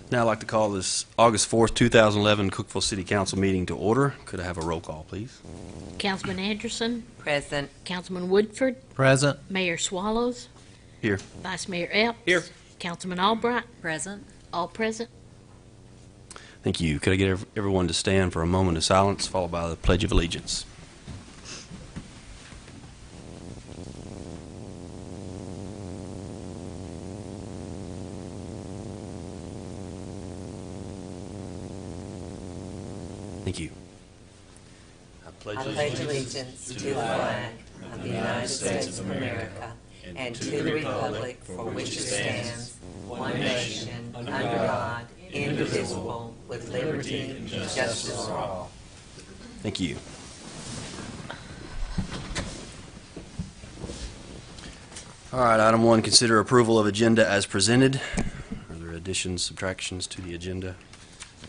Now I'd like to call this August 4th, 2011 Cookeville City Council meeting to order. Could I have a roll call, please? Councilman Anderson. Present. Councilman Woodford. Present. Mayor Swallows. Here. Vice Mayor Epps. Here. Councilman Albright. Present. All present. Thank you. Could I get everyone to stand for a moment of silence, followed by the Pledge of Allegiance? Thank you. I I pledge allegiance to the flag of the United States of America and to the republic for which it stands, one nation, under God, indivisible, with liberty and justice for all. Thank you. All right, item 1, consider approval of agenda as presented. Are there additions, subtractions to the agenda?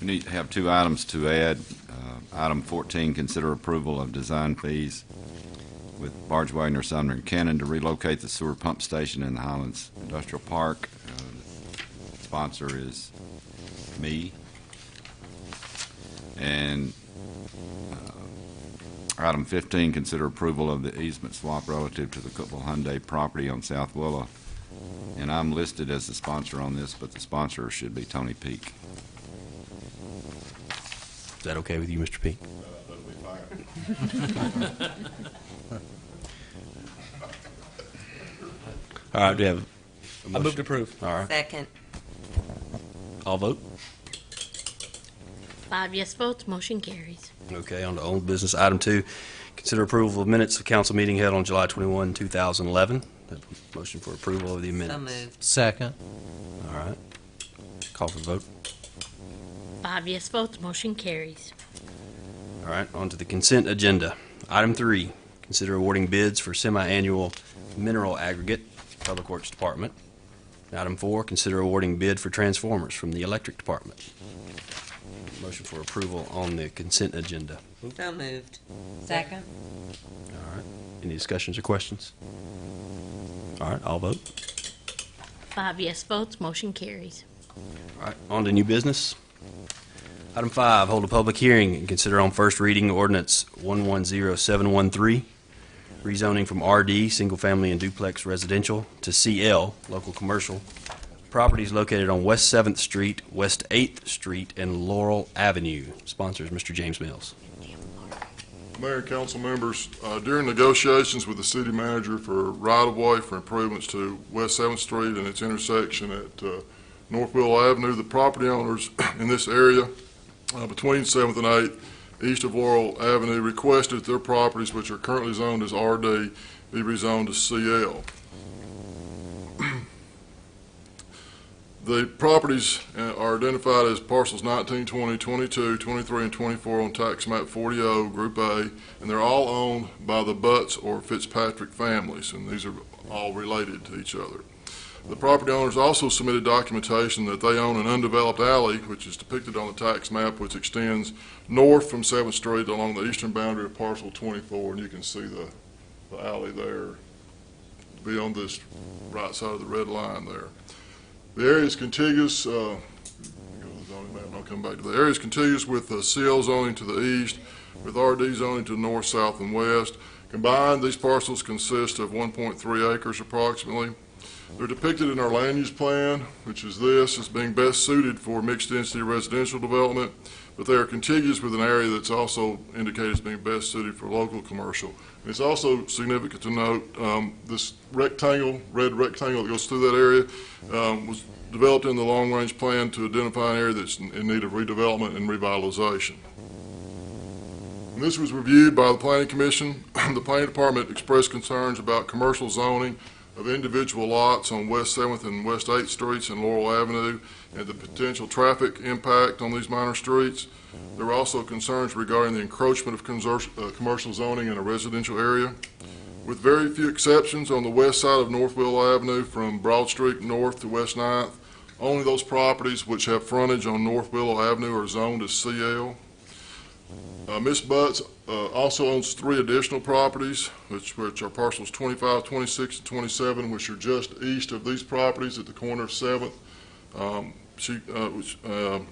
We need to have 2 items to add. Item 14, consider approval of design fees with Barge Wagner, Sumner, and Cannon to relocate the sewer pump station in the Highlands Industrial Park. The sponsor is me. And item 15, consider approval of the easement swap relative to the Cookeville Hyundai property on South Willow. And I'm listed as the sponsor on this, but the sponsor should be Tony Peak. Is that okay with you, Mr. P? All right, do you have a motion? I move to approve. All right. Second. All vote? 5 yes votes, motion carries. Okay, on to old business. Item 2, consider approval of minutes of council meeting held on July 21, 2011. Motion for approval of the minutes. So moved. Second. All right. Call for the vote. 5 yes votes, motion carries. All right, on to the consent agenda. Item 3, consider awarding bids for semi-annual mineral aggregate, Public Works Department. Item 4, consider awarding bid for transformers from the Electric Department. Motion for approval on the consent agenda. So moved. Second. All right. Any discussions or questions? All right, I'll vote. 5 yes votes, motion carries. All right, on to new business. Item 5, hold a public hearing and consider on first reading Ordinance 110713, rezoning from RD, single-family and duplex residential, to CL, local commercial, properties located on West 7th Street, West 8th Street, and Laurel Avenue. Sponsors, Mr. James Mills. Mayor and council members, during negotiations with the city manager for right-of-way for improvements to West 7th Street and its intersection at North Willow Avenue, the property owners in this area between 7th and 8th, east of Laurel Avenue, requested that their properties, which are currently zoned as RD, be rezoned to CL. The properties are identified as parcels 19, 20, 22, 23, and 24 on tax map 40O, Group A, and they're all owned by the Butts or Fitzpatrick families, and these are all related to each other. The property owners also submitted documentation that they own an undeveloped alley, which is depicted on the tax map, which extends north from 7th Street along the eastern boundary of parcel 24, and you can see the alley there, be on this right side of the red line there. The area is contiguous, I'll come back to the area is contiguous with CL zoning to the east, with RD zoning to the north, south, and west. Combined, these parcels consist of 1.3 acres approximately. They're depicted in our land use plan, which is this, as being best suited for mixed density residential development, but they are contiguous with an area that's also indicated as being best suited for local commercial. And it's also significant to note this rectangle, red rectangle that goes through that area was developed in the long range plan to identify an area that's in need of redevelopment and revitalization. And this was reviewed by the Planning Commission. The Planning Department expressed concerns about commercial zoning of individual lots on West 7th and West 8th Streets and Laurel Avenue and the potential traffic impact on these minor streets. There were also concerns regarding the encroachment of commercial zoning in a residential area. With very few exceptions, on the west side of North Willow Avenue from Broad Street north to West 9th, only those properties which have frontage on North Willow Avenue are zoned as CL. Ms. Butts also owns 3 additional properties, which are parcels 25, 26, and 27, which are just east of these properties at the corner of 7th. and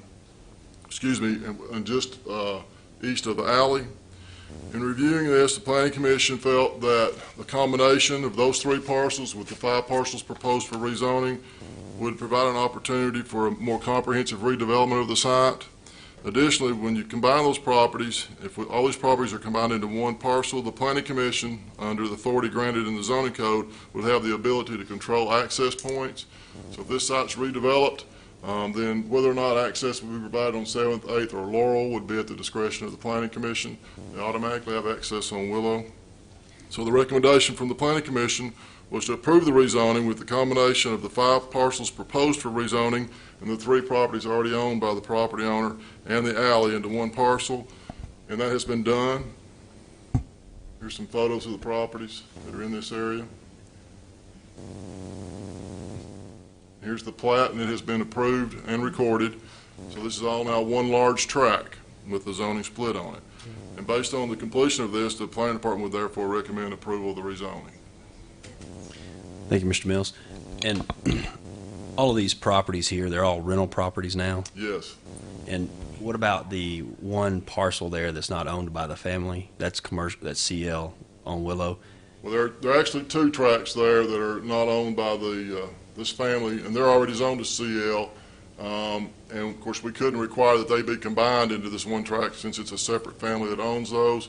just east of the alley. In reviewing this, the Planning Commission felt that the combination of those 3 parcels with the 5 parcels proposed for rezoning would provide an opportunity for a more comprehensive redevelopment of the site. Additionally, when you combine those properties, if all these properties are combined into one parcel, the Planning Commission, under the authority granted in the zoning code, would have the ability to control access points. So if this site's redeveloped, then whether or not access will be provided on 7th, 8th, or Laurel would be at the discretion of the Planning Commission. They automatically have access on Willow. So the recommendation from the Planning Commission was to approve the rezoning with the combination of the 5 parcels proposed for rezoning and the 3 properties already owned by the property owner and the alley into one parcel, and that has been done. Here's some photos of the properties that are in this area. Here's the plat, and it has been approved and recorded. So this is all now one large tract with the zoning split on it. And based on the completion of this, the planning department would therefore recommend approval of the rezoning. Thank you, Mr. Mills. And all of these properties here, they're all rental properties now? Yes. And what about the one parcel there that's not owned by the family? That's commercial, that's CL on Willow? Well, there are actually 2 tracts there that are not owned by this family, and they're already zoned to CL. And of course, we couldn't require that they be combined into this one tract since it's a separate family that owns those.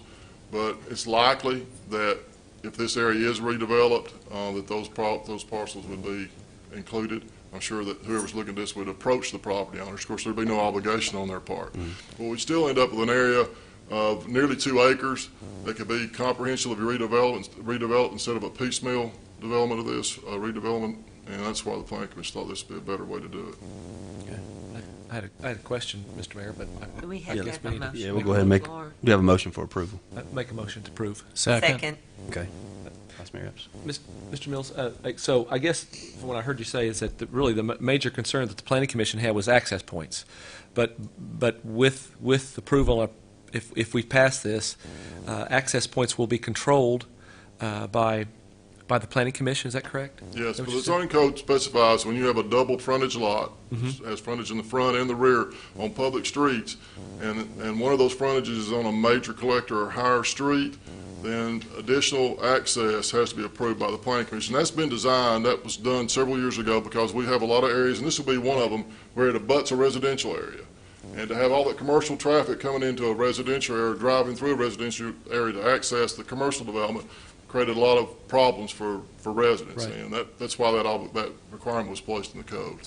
But it's likely that if this area is redeveloped, that those parcels would be included. I'm sure that whoever's looking at this would approach the property owners. Of course, there'd be no obligation on their part. But we'd still end up with an area of nearly 2 acres that could be comprehensively redeveloped instead of a piecemeal development of this, redevelopment, and that's why the Planning Commission thought this would be a better way to do it. I had a question, Mr. Mayor, but Do we have to have a motion? Yeah, we'll go ahead and make, Floor? we have a motion for approval. I'd make a motion to approve. Second. Okay. Vice Mayor Epps. Mr. Mills, so I guess from what I heard you say is that really the major concern that the Planning Commission had was access points. But with approval, if we pass this, access points will be controlled by the Planning Commission, is that correct? Yes, Is that but what the you said? zoning code specifies when you have a double frontage lot, has frontage in the front and the rear on public streets, and one of those frontages is on a major collector or higher street, then additional access has to be approved by the Planning Commission. That's been designed, that was done several years ago because we have a lot of areas, and this will be one of them, where it abuts a residential area. And to have all that commercial traffic coming into a residential area, driving through a residential area to access the commercial development, created a lot of problems for residents, Right. and that's why that requirement was placed in the code.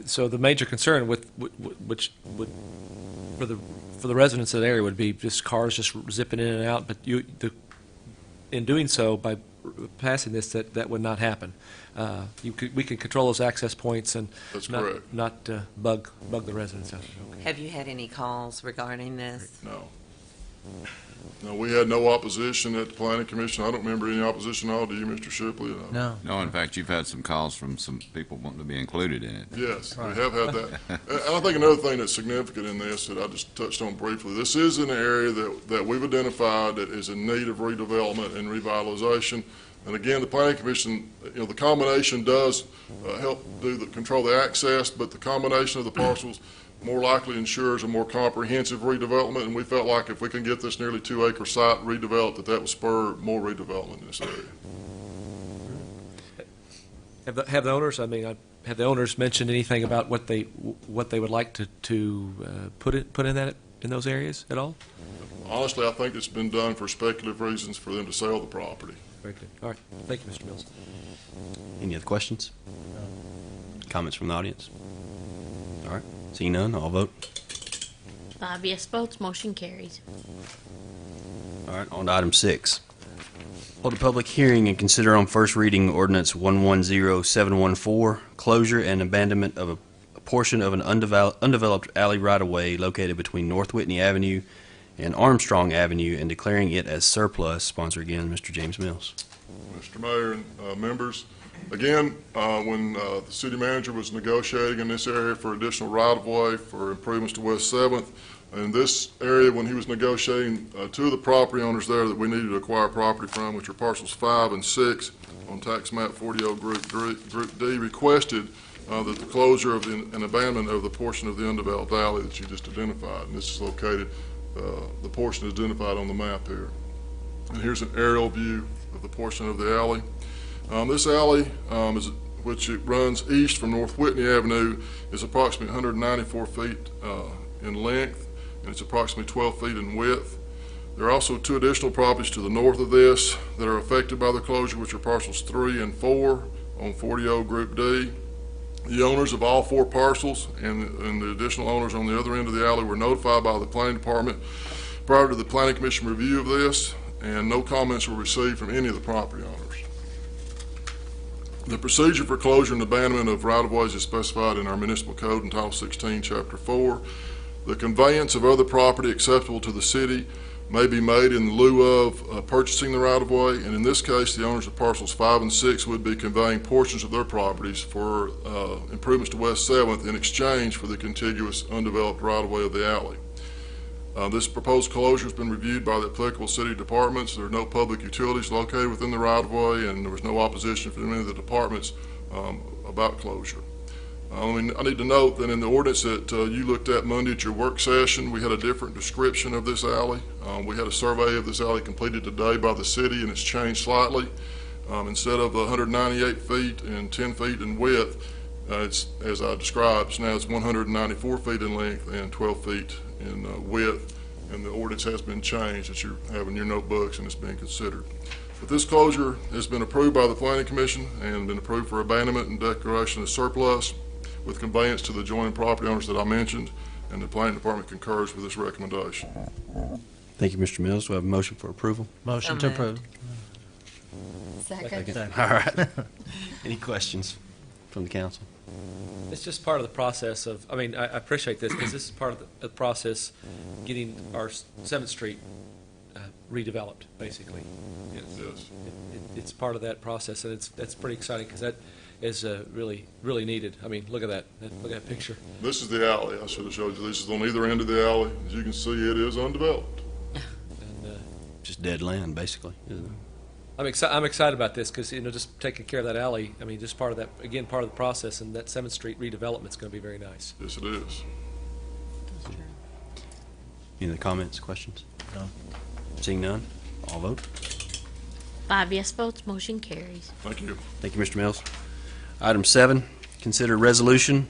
So the major concern which would for the residents of the area would be just cars just zipping in and out, but in doing so, by passing this, that would not happen. We could control those access points and That's not correct. bug the residents out. Okay. Have you had any calls regarding this? No. No, we had no opposition at the Planning Commission. I don't remember any opposition at all. Do you, Mr. Shipley? No. No, in fact, you've had some calls from some people wanting to be included in it. Yes, we have had that. And I think another thing that's significant in this that I just touched on briefly, this is an area that we've identified that is in need of redevelopment and revitalization. And again, the Planning Commission, the combination does help control the access, but the combination of the parcels more likely ensures a more comprehensive redevelopment, and we felt like if we can get this nearly 2-acre site redeveloped, that would spur more redevelopment in this area. Have the owners? Have the owners mentioned anything about what they would like to put in those areas at all? Honestly, I think it's been done for speculative reasons for them to sell the property. Very good. All right. Thank you, Mr. Mills. Any other questions? Comments from the audience? All right. Seeing none, I'll vote. 5 yes votes, motion carries. All right, on to item 6. Hold a public hearing and consider on first reading ordinance 110714, closure and abandonment of a portion of an undeveloped alley right-of-way located between North Whitney Avenue and Armstrong Avenue and declaring it as surplus. Sponsor again, Mr. James Mills. Mr. Mayor and members, again, when the city manager was negotiating in this area for additional right-of-way for improvements to West 7th, in this area, when he was negotiating, 2 of the property owners there that we needed to acquire property from, which are parcels 5 and 6 on tax map 40 Group D, requested that the closure of and abandonment of the portion of the undeveloped alley that you just identified. And this is located, the portion is identified on the map here. And here's an aerial view of the portion of the alley. This alley, which it runs east from North Whitney Avenue, is approximately 194 feet in length, and it's approximately 12 feet in width. There are also two additional properties to the north of this that are affected by the closure, which are parcels 3 and 4 on 40O Group D. The owners of all 4 parcels and the additional owners on the other end of the alley were notified by the Planning Department prior to the Planning Commission review of this, and no comments were received from any of the property owners. The procedure for closure and abandonment of right-of-ways is specified in our municipal code in Title 16, Chapter 4. The conveyance of other property acceptable to the city may be made in lieu of purchasing the right-of-way, and in this case, the owners of parcels 5 and 6 would be conveying portions of their properties for improvements to West 7th in exchange for the contiguous undeveloped right-of-way of the alley. This proposed closure has been reviewed by the applicable city departments. There are no public utilities located within the right-of-way, and there was no opposition from any of the departments about closure. I need to note that in the ordinance that you looked at Monday at your work session, we had a different description of this alley. We had a survey of this alley completed today by the city, and it's changed slightly. Instead of 198 feet and 10 feet in width, it's, as I described, now it's 194 feet in length and 12 feet in width, and the ordinance has been changed that you have in your notebooks, and it's being considered. But this closure has been approved by the Planning Commission and been approved for abandonment and declaration of surplus with conveyance to the adjoining property owners that I mentioned, and the Planning Department concurs with this recommendation. Thank you, Mr. Mills. Do we have a motion for approval? Motion So to approve. Second. All right. Any questions from the council? It's just part of the process of, I mean, I appreciate this because this is part of the process getting our 7th Street redeveloped, basically. Yes. It's part of that process, and that's pretty exciting because that is really, really needed. I mean, look at that. Look at that picture. This is the alley. I should have showed you. This is on either end of the alley. As you can see, it is undeveloped. And Just dead land, basically, isn't it? I'm excited about this because, just taking care of that alley, I mean, just part of that, again, part of the process, and that 7th Street redevelopment is going to be very nice. Yes, it is. Any other comments, questions? No. Seeing none, all vote. 5 yes votes, motion carries. Thank you. Thank you, Mr. Mills. Item 7, consider resolution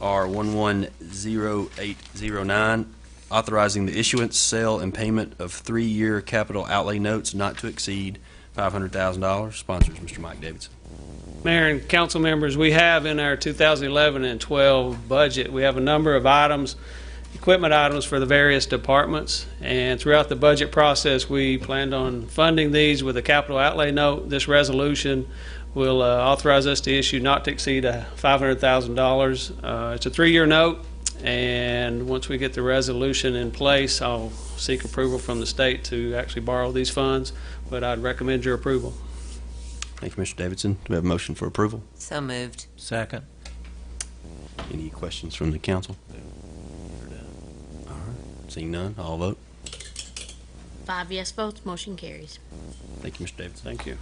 R 110809, authorizing the issuance, sale, and payment of 3-year capital outlay notes not to exceed $500,000. Sponsors, Mr. Mike Davidson. Mayor and council members, we have in our 2011 and 12 budget, we have a number of items, equipment items for the various departments, and throughout the budget process, we planned on funding these with a capital outlay note. This resolution will authorize us to issue not to exceed $500,000. It's a 3-year note, and once we get the resolution in place, I'll seek approval from the state to actually borrow these funds, but I'd recommend your approval. Thank you, Mr. Davidson. Do we have a motion for approval? So moved. Second. Any questions from the council? All right. Seeing none, all vote. 5 yes votes, motion carries. Thank you, Mr. Davidson. Thank you.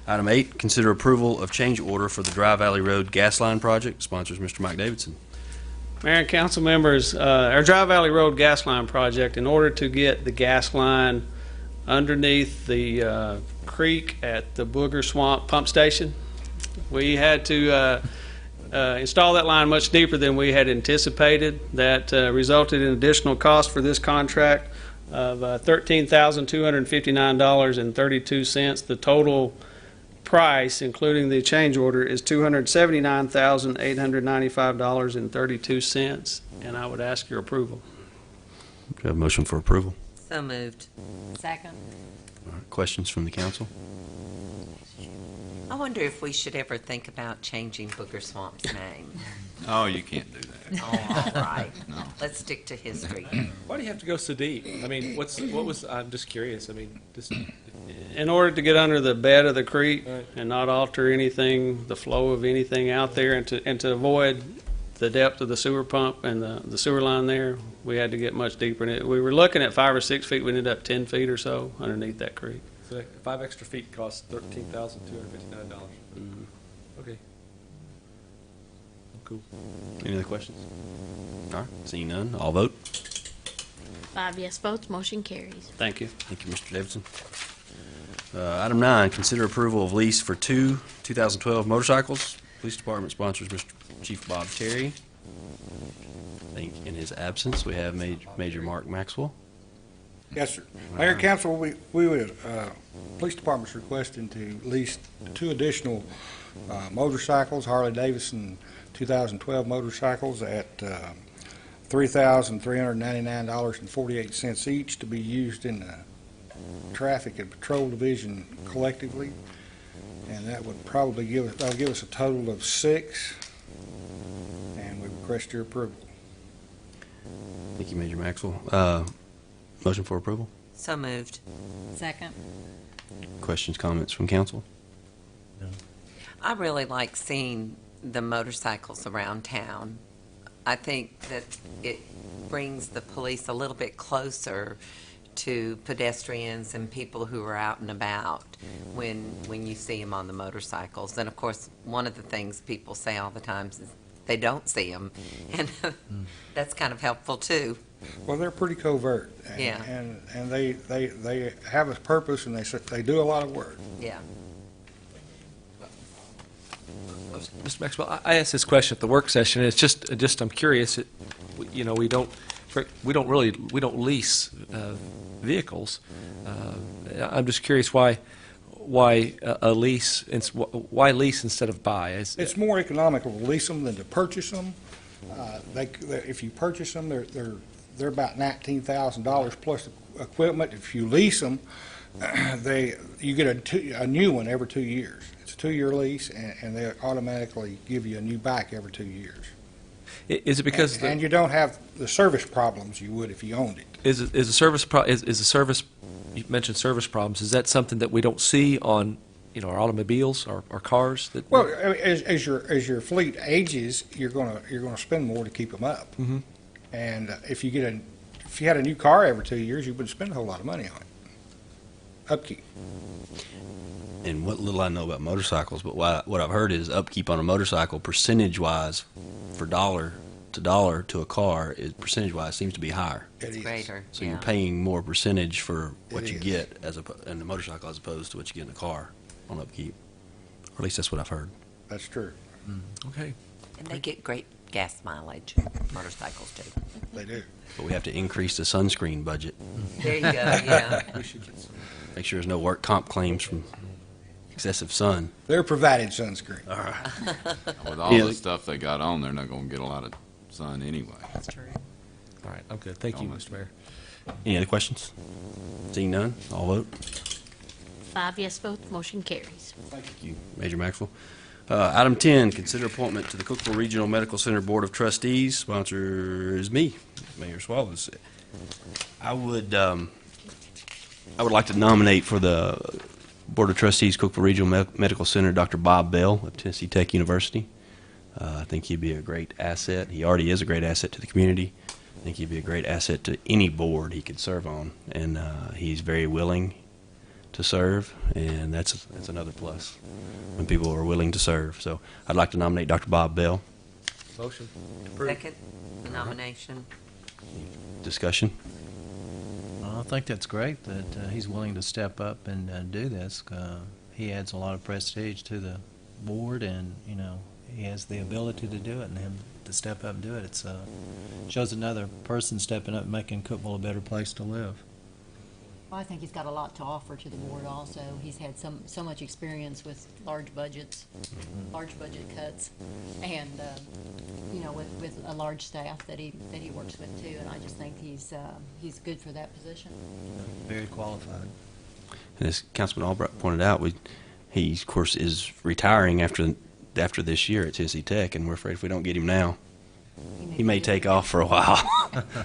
Item 8, consider approval of change order for the Dry Valley Road gas line project. Sponsors, Mr. Mike Davidson. Mayor and council members, our Dry Valley Road gas line project, in order to get the gas line underneath the creek at the Booger Swamp pump station, we had to install that line much deeper than we had anticipated. That resulted in additional cost for this contract of $13,259.32. The total price, including the change order, is $279,895.32, and I would ask your approval. Do we have a motion for approval? So moved. Second. All right. Questions from the council? I wonder if we should ever think about changing Booger Swamp's name. Oh, you can't do that. Oh, all right. No. Let's stick to history. Why do you have to go so deep? I mean, I'm just curious. I mean, just, In order to get under the bed of the creek Right. and not alter anything, the flow of anything out there, and to avoid the depth of the sewer pump and the sewer line there, we had to get much deeper. And we were looking at 5 or 6 feet. We ended up 10 feet or so underneath that creek. so 5 extra feet costs $13,259. Okay. Cool. Any other questions? All right, seeing none, all vote. 5 yes votes, motion carries. Thank you. Thank you, Mr. Davidson. Item 9, consider approval of lease for two 2012 motorcycles. Police Department sponsors Mr. Chief Bob Terry. I think in his absence, we have Major Mark Maxwell. Yes, sir. Mayor and Council, we would, Police Department's requesting to lease 2 additional motorcycles, Harley-Davidson 2012 motorcycles at $3,399.48 each to be used in the Traffic and Patrol Division collectively. And that would probably that'll give us a total of 6, and we request your approval. Thank you, Major Maxwell. Motion for approval? So moved. Second. Questions, comments from council? I really like seeing the motorcycles around town. I think that it brings the police a little bit closer to pedestrians and people who are out and about when you see them on the motorcycles. And of course, one of the things people say all the time is they don't see them, and that's kind of helpful too. Well, they're pretty covert. Yeah. And they have a purpose, and they do a lot of work. Yeah. Mr. Maxwell, I asked this question at the work session, and it's just I'm curious. We don't lease vehicles. I'm just curious why a lease? Why lease instead of buy? It's more economical to lease them than to purchase them. If you purchase them, they're about $19,000 plus equipment. If you lease them, you get a new one every 2 years. It's a 2-year lease, and they automatically give you a new bike every 2 years. Is it because and you don't have the service problems you would if you owned it. is the service you mentioned service problems? Is that something that we don't see on our automobiles or cars? Well, as your fleet ages, you're gonna spend more to keep them up. Mm-hmm. And if you had a new car every 2 years, you wouldn't spend a whole lot of money on it. Upkeep. And what little I know about motorcycles, but what I've heard is upkeep on a motorcycle, percentage-wise, for dollar to a car, percentage-wise seems to be higher. It's greater. So yeah. you're paying more percentage for what It you is. get in the motorcycle as opposed to what you get in the car on upkeep. Or at least that's what I've heard. That's true. Okay. And they get great gas mileage, motorcycles too. They do. But we have to increase the sunscreen budget. There you go, yeah. Make sure there's no work comp claims from excessive sun. They're provided sunscreen. All right. With all Yeah. the stuff they got on, they're not going to get a lot of sun anyway. That's true. All right. I'm good. Thank you, Almost. Mr. Mayor. Any other questions? Seeing none, all vote. 5 yes votes, motion carries. Thank you, Major Maxwell. Item 10, consider appointment to the Cookeville Regional Medical Center Board of Trustees. Sponsor is me, Mayor Swallows. I would like to nominate for the Board of Trustees, Cookeville Regional Medical Center, Dr. Bob Bell of Tennessee Tech University. I think he'd be a great asset. He already is a great asset to the community. I think he'd be a great asset to any board he could serve on, and he's very willing to serve, and that's another plus when people are willing to serve. So I'd like to nominate Dr. Bob Bell. Motion. Second nomination. Discussion? I think that's great that he's willing to step up and do this. He adds a lot of prestige to the board, and he has the ability to do it, and him to step up and do it. It's shows another person stepping up and making Cookeville a better place to live. Well, I think he's got a lot to offer to the board also. He's had so much experience with large budget cuts, and with a large staff that he works with too. And I just think he's good for that position. Very qualified. And as Councilman Albright pointed out, he of course is retiring after this year at Tennessee Tech, and we're afraid if we don't get him now, he may take off for a while.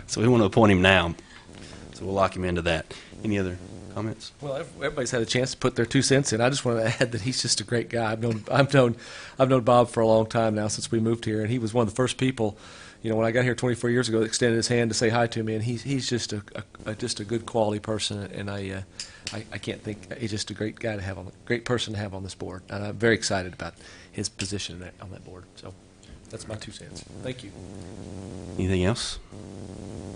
So we want to appoint him now. So we'll lock him into that. Any other comments? Well, everybody's had a chance to put their 2 cents in. I just want to add that he's just a great guy. I've known Bob for a long time now, since we moved here, and he was one of the first people, when I got here 24 years ago, that extended his hand to say hi to me. And he's just a good quality person, and I can't think he's just a great guy to have great person to have on this board. And I'm very excited about his position on that board. So, That's my 2 cents. Thank you. Anything else?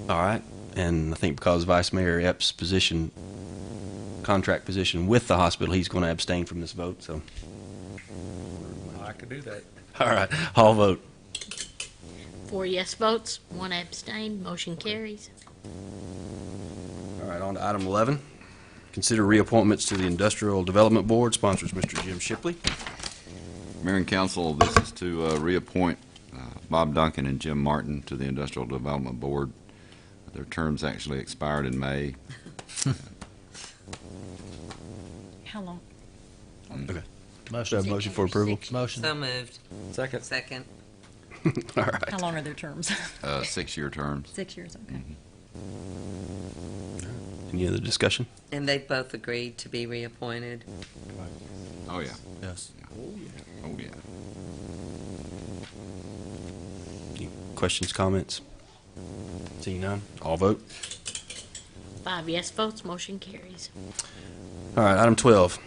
All right, and I think because Vice Mayor Epps' position, contract position with the hospital, he's going to abstain from this vote, so. I could do that. All right, all vote. 4 yes votes, 1 abstain, motion carries. All right, on to item 11. Consider reappointments to the Industrial Development Board. Sponsors Mr. Jim Shipley. Mayor and council, this is to reappoint Bob Duncan and Jim Martin to the Industrial Development Board. Their terms actually expired in May. How long? Okay. Motion. Motion for approval. Motion. So moved. Second. Second. All right. How long are their terms? 6-year terms. 6 years, okay. Any other discussion? And they both agreed to be reappointed. Oh, yeah. Yes. Oh, yeah. Any questions, comments? Seeing none, all vote. 5 yes votes, motion carries. All right, item 12.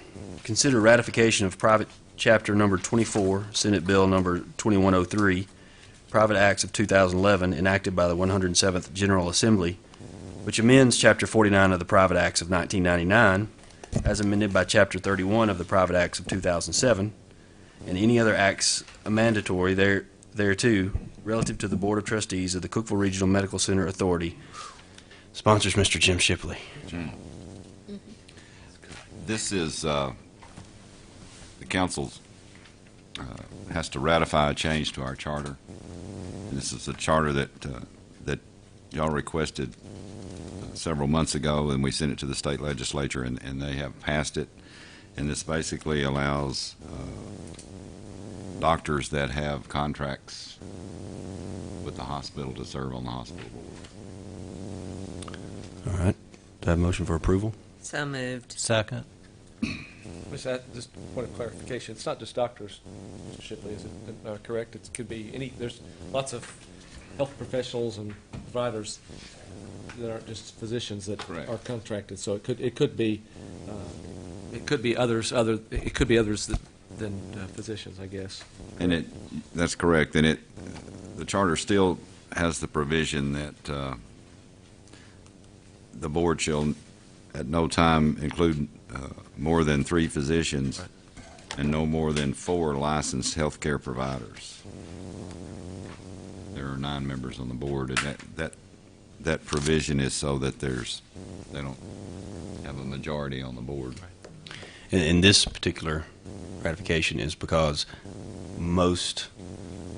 Consider ratification of private chapter number 24, Senate Bill number 2103, Private Acts of 2011, enacted by the 107th General Assembly, which amends Chapter 49 of the Private Acts of 1999, as amended by Chapter 31 of the Private Acts of 2007, and any other acts mandatory thereto relative to the Board of Trustees of the Cookeville Regional Medical Center Authority. Sponsors Mr. Jim Shipley. This is, the council has to ratify a change to our charter. And this is a charter that y'all requested several months ago, and we sent it to the state legislature, and they have passed it. And this basically allows doctors that have contracts with the hospital to serve on the hospital board. All right, do I have a motion for approval? So moved. Second. Just point of clarification, it's not just doctors, Mr. Shipley, is it correct? It could be there's lots of health professionals and providers that aren't just physicians that Correct. are contracted, so it could be others than physicians, I guess. And that's correct. And the charter still has the provision that the board shall at no time include more than 3 physicians and no more than 4 licensed healthcare providers. There are 9 members on the board, and that provision is so that they don't have a majority on the board. And this particular ratification is because most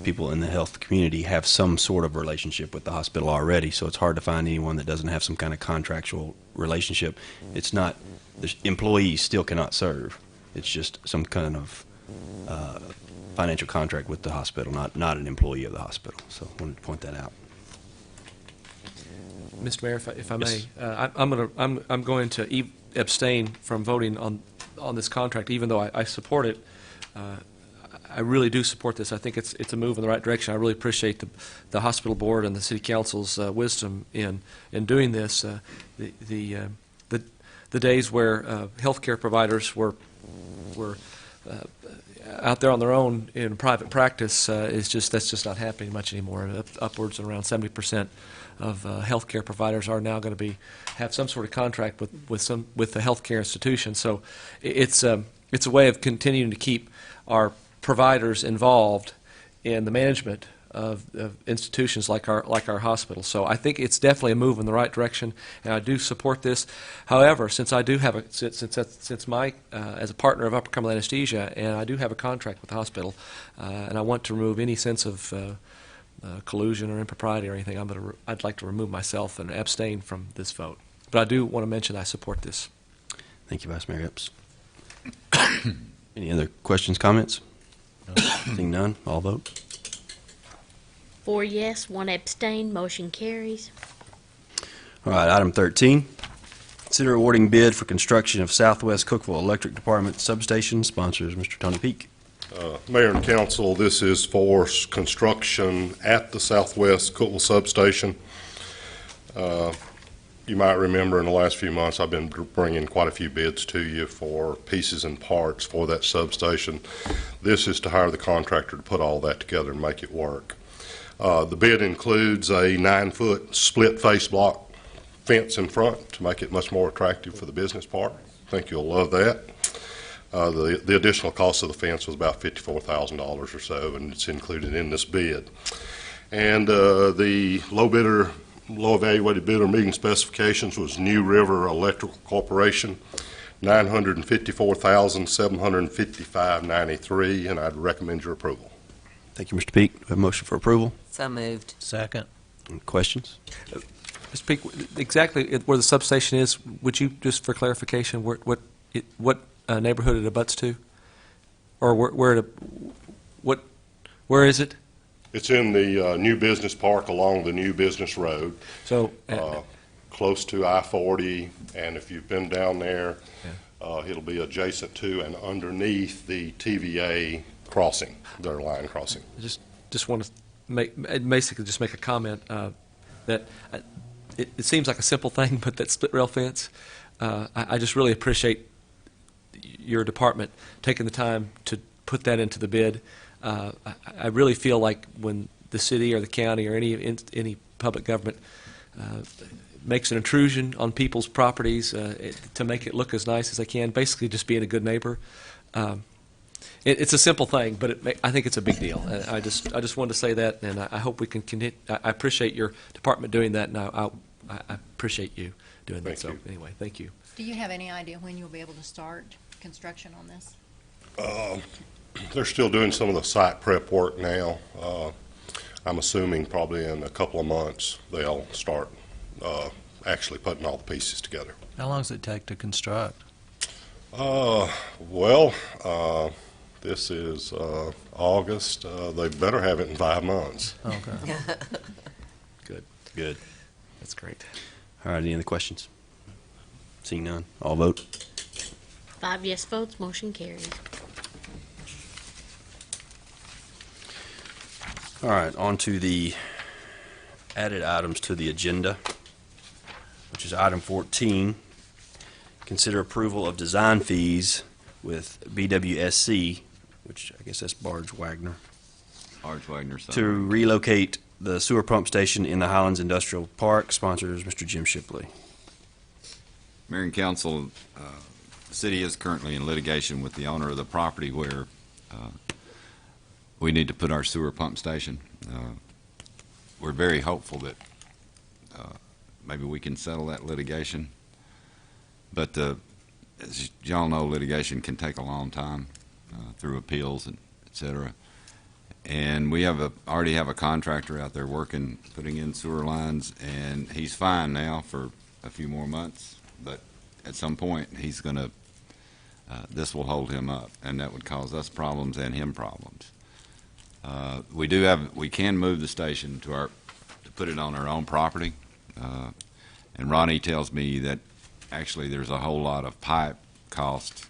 people in the health community have some sort of relationship with the hospital already, so it's hard to find anyone that doesn't have some kind of contractual relationship. It's not, the employees still cannot serve. It's just some kind of financial contract with the hospital, not an employee of the hospital. So I wanted to point that out. Mr. Mayor, if I may, Yes. I'm going to abstain from voting on this contract, even though I support it. I really do support this. I think it's a move in the right direction. I really appreciate the hospital board and the city council's wisdom in doing this. The days where healthcare providers were out there on their own in private practice that's just not happening much anymore. Upwards of around 70% of healthcare providers are now going to have some sort of contract with the healthcare institution. So it's a way of continuing to keep our providers involved in the management of institutions like our hospital. So I think it's definitely a move in the right direction, and I do support this. However, since I do have since my as a partner of Upper Cumberland Anesthesia, and I do have a contract with the hospital, and I want to remove any sense of collusion or impropriety or anything, I'd like to remove myself and abstain from this vote. But I do want to mention I support this. Thank you, Vice Mayor Epps. Any other questions, comments? No. Seeing none, all vote. 4 yes, 1 abstain, motion carries. All right, item 13. Consider awarding bid for construction of Southwest Cookeville Electric Department substation. Sponsors Mr. Tony Peak. Mayor and council, this is for construction at the Southwest Cookeville substation. you might remember in the last few months, I've been bringing quite a few bids to you for pieces and parts for that substation. This is to hire the contractor to put all that together and make it work. The bid includes a 9-foot split face block fence in front to make it much more attractive for the business park. I think you'll love that. The additional cost of the fence was about $54,000 or so, and it's included in this bid. And the low evaluated bidder meeting specifications was New River Electrical Corporation, $954,755.93, and I'd recommend your approval. Thank you, Mr. Peak. Do we have a motion for approval? So moved. Second. Any questions? Mr. Peak, exactly where the substation is, would you, just for clarification, what neighborhood it abuts to? Or where is it? It's in the new business park along the new business road, So, close to I-40, and if you've been down there, it'll be adjacent to and underneath the TVA crossing, their line crossing. just want to basically just make a comment that it seems like a simple thing, but that split rail fence, I just really appreciate your department taking the time to put that into the bid. I really feel like when the city or the county or any public government makes an intrusion on people's properties to make it look as nice as they can, basically just being a good neighbor. It's a simple thing, but I think it's a big deal. I just wanted to say that, and I hope we can continue. I appreciate your department doing that, and I appreciate you doing that. So anyway, thank you. Do you have any idea when you'll be able to start construction on this? They're still doing some of the site prep work now. I'm assuming probably in a couple of months they'll start actually putting all the pieces together. How long does it take to construct? This is August. They better have it in 5 months. Okay. Good. That's great. All right, any other questions? Seeing none, all vote. 5 yes votes, motion carries. All right, on to the added items to the agenda, which is item 14. Consider approval of design fees with BWSC, which I guess that's Barge Wagner, Arch Wagner, to son. relocate the sewer pump station in the Highlands Industrial Park. Sponsors Mr. Jim Shipley. Mayor and Council, the city is currently in litigation with the owner of the property where we need to put our sewer pump station. We're very hopeful that maybe we can settle that litigation. But as y'all know, litigation can take a long time through appeals and et cetera. And we already have a contractor out there working, putting in sewer lines, and he's fine now for a few more months. But at some point, he's going to, this will hold him up, and that would cause us problems and him problems. We can move the station to put it on our own property. And Ronnie tells me that actually there's a whole lot of pipe cost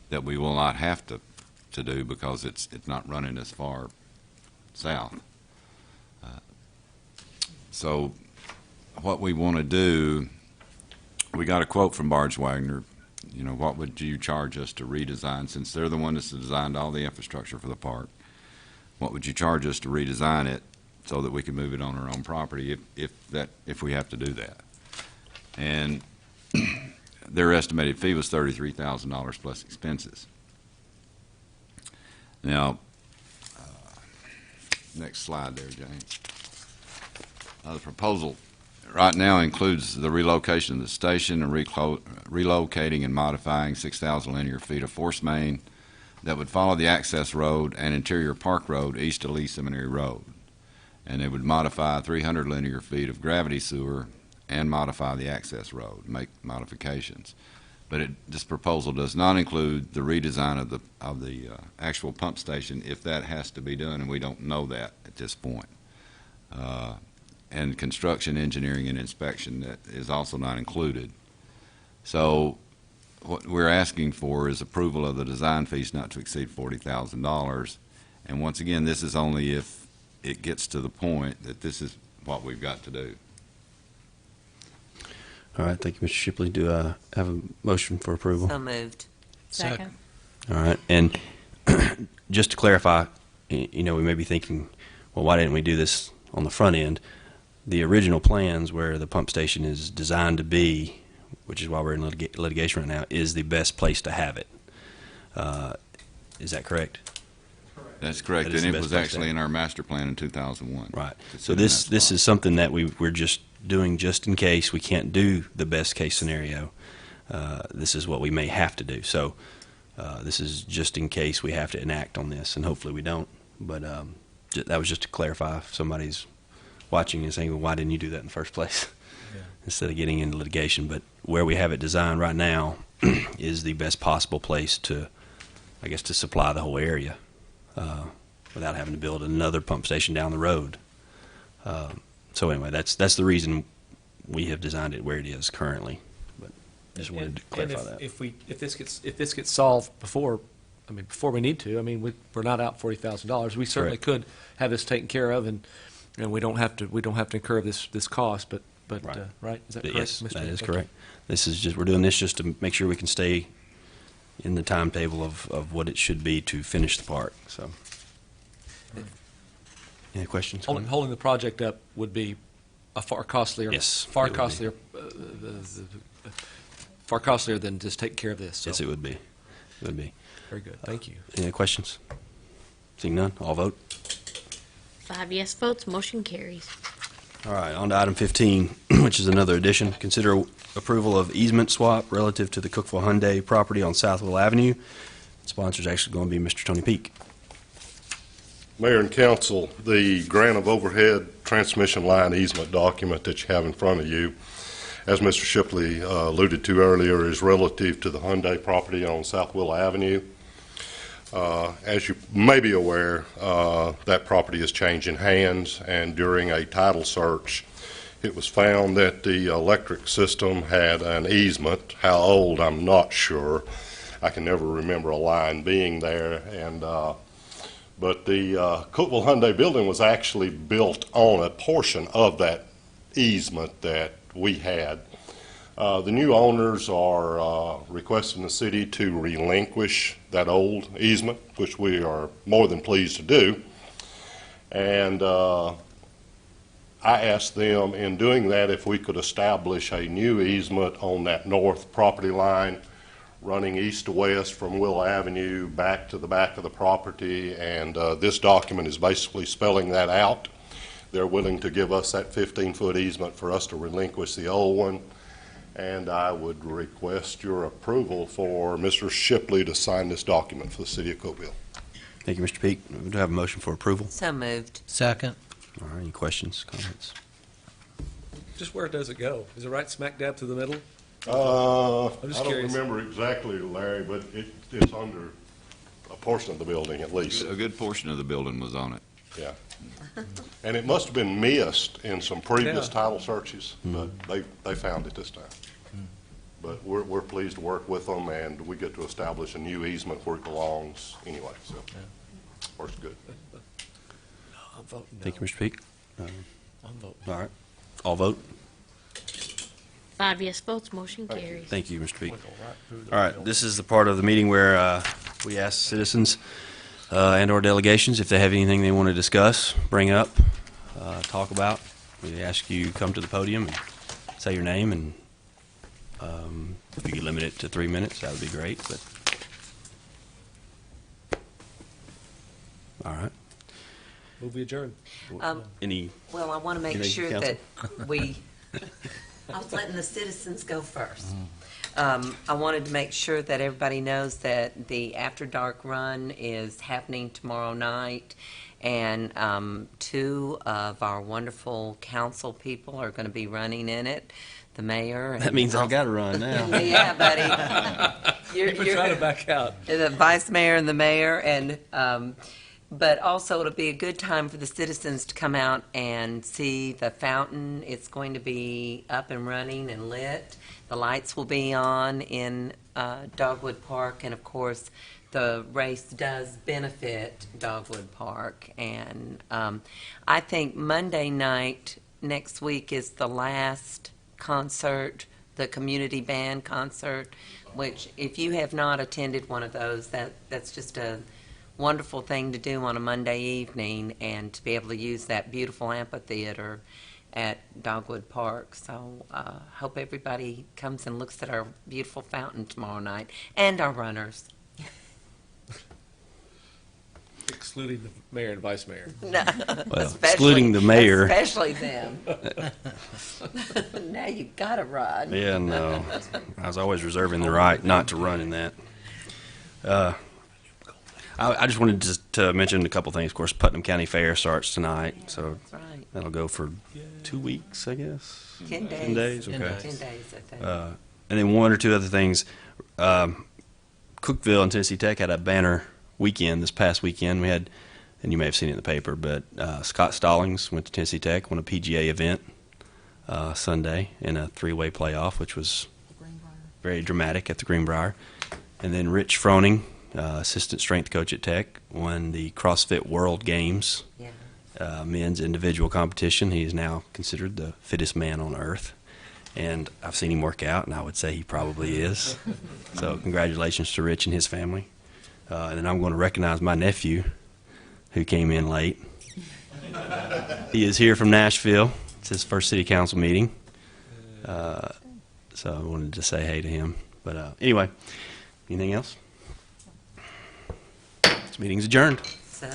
that we will not have to do because it's not running as far south. So what we want to do, we got a quote from Barge Wagner. You know, what would you charge us to redesign, since they're the one that's designed all the infrastructure for the park? What would you charge us to redesign it so that we can move it on our own property if we have to do that? And their estimated fee was $33,000 plus expenses. Now, next slide there, James. The proposal right now includes the relocation of the station and relocating and modifying 6,000 linear feet of force main that would follow the access road and interior park road east of Lee Seminary Road. And it would modify 300 linear feet of gravity sewer and modify the access road, make modifications. But this proposal does not include the redesign of the actual pump station if that has to be done, and we don't know that at this point. And construction, engineering, and inspection that is also not included. So what we're asking for is approval of the design fees not to exceed $40,000. And once again, this is only if it gets to the point that this is what we've got to do. All right, thank you, Mr. Shipley. Do I have a motion for approval? So moved. Second. All right, and just to clarify, we may be thinking, well, why didn't we do this on the front end? The original plans where the pump station is designed to be, which is why we're in litigation right now, is the best place to have it. Is that correct? That's correct, That is and the it best was place actually to- in our master plan in 2001. Right. to So sit in this that this spot. is something that we're just doing just in case we can't do the best case scenario. This is what we may have to do. So this is just in case we have to enact on this, and hopefully we don't. But that was just to clarify if somebody's watching and saying, well, why didn't you do that in the first place? Instead of getting into litigation. But where we have it designed right now is the best possible place to, I guess, to supply the whole area without having to build another pump station down the road. So anyway, that's the reason we have designed it where it is currently. But just wanted to clarify that. If this gets solved before we need to, we're not out $40,000. We certainly Correct. could have this taken care of, and we don't have to incur this cost. But Right. right? Is that But correct? yes, Mr. that is Okay. correct. We're doing this just to make sure we can stay in the timetable of what it should be to finish the park. So, any questions? Holding the project up would be a far costlier. Yes, Far it would be. costlier. Far costlier than just taking care of this. So. Yes, it would be. It would be. Very good. Thank you. Any questions? Seeing none, all vote. 5 yes votes, motion carries. All right, on to item 15, which is another addition. Consider approval of easement swap relative to the Cookeville Hyundai property on Southwell Avenue. Sponsor's actually going to be Mr. Tony Peak. Mayor and council, the grant of overhead transmission line easement document that you have in front of you, as Mr. Shipley alluded to earlier, is relative to the Hyundai property on Southwell Avenue. As you may be aware, that property is changing hands, and during a title search, it was found that the electric system had an easement. How old, I'm not sure. I can never remember a line being there, but the Cookeville Hyundai building was actually built on a portion of that easement that we had. The new owners are requesting the city to relinquish that old easement, which we are more than pleased to do. And I asked them in doing that if we could establish a new easement on that north property line running east to west from Will Avenue back to the back of the property, and this document is basically spelling that out. They're willing to give us that 15-foot easement for us to relinquish the old one. And I would request your approval for Mr. Shipley to sign this document for the city of Cookeville. Thank you, Mr. Peak. We do have a motion for approval. So moved. Second. All right, any questions, comments? Just where does it go? Is it right smack dab through the middle? I just don't curious. remember exactly, Larry, but it's under a portion of the building at least. A good portion of the building was on it. Yeah. And it must have been missed in some previous Yeah. title searches, but they found it this time. But we're pleased to work with them, and we get to establish a new easement where it belongs anyway, so works good. I'm voting no. Thank you, Mr. Peak. I'm voting. All right, all vote. 5 yes votes, motion carries. Thank you, Mr. Peak. All right, this is the part of the meeting where we ask citizens and/or delegations if they have anything they want to discuss, bring up, talk about. We ask you come to the podium and say your name, and if you could limit it to 3 minutes, that would be great. But all right, Move adjourned. any? Well, I want to make Anything, sure Counsel? that I was letting the citizens go first. I wanted to make sure that everybody knows that the After Dark Run is happening tomorrow night, and 2 of our wonderful council people are going to be running in it, the mayor. And That means I've got to run now. Yeah, buddy. You're Trying to back out. the vice mayor and the mayor, and but also it'll be a good time for the citizens to come out and see the fountain. It's going to be up and running and lit. The lights will be on in Dogwood Park, and of course the race does benefit Dogwood Park. And I think Monday night next week is the last concert the community band concert, which if you have not attended one of those, that's just a wonderful thing to do on a Monday evening, and to be able to use that beautiful amphitheater at Dogwood Park. So hope everybody comes and looks at our beautiful fountain tomorrow night, and our runners. Excluding the mayor and vice mayor. No, Well, excluding the mayor. Especially them. Now you gotta run. Yeah, no. I was always reserving the right not to run in that. I just wanted to mention a couple things. Of course, Putnam County Fair starts tonight, so That's right. that'll go for 2 weeks, I guess. 10 days. 10 days, okay. 10 days, I think. And then one or two other things. Cookeville and Tennessee Tech had a banner weekend this past weekend. We had, and you may have seen it in the paper, but Scott Stallings went to Tennessee Tech, won a PGA event Sunday in a three-way playoff, which was very dramatic at the Greenbrier. And then Rich Froning, assistant strength coach at Tech, won the CrossFit World Games Yeah. men's individual competition. He is now considered the fittest man on earth. And I've seen him work out, and I would say he probably is. So congratulations to Rich and his family. And then I'm going to recognize my nephew, who came in late. He is here from Nashville. It's his first city council meeting. So I wanted to say hey to him. But anyway, anything else? This meeting's adjourned. So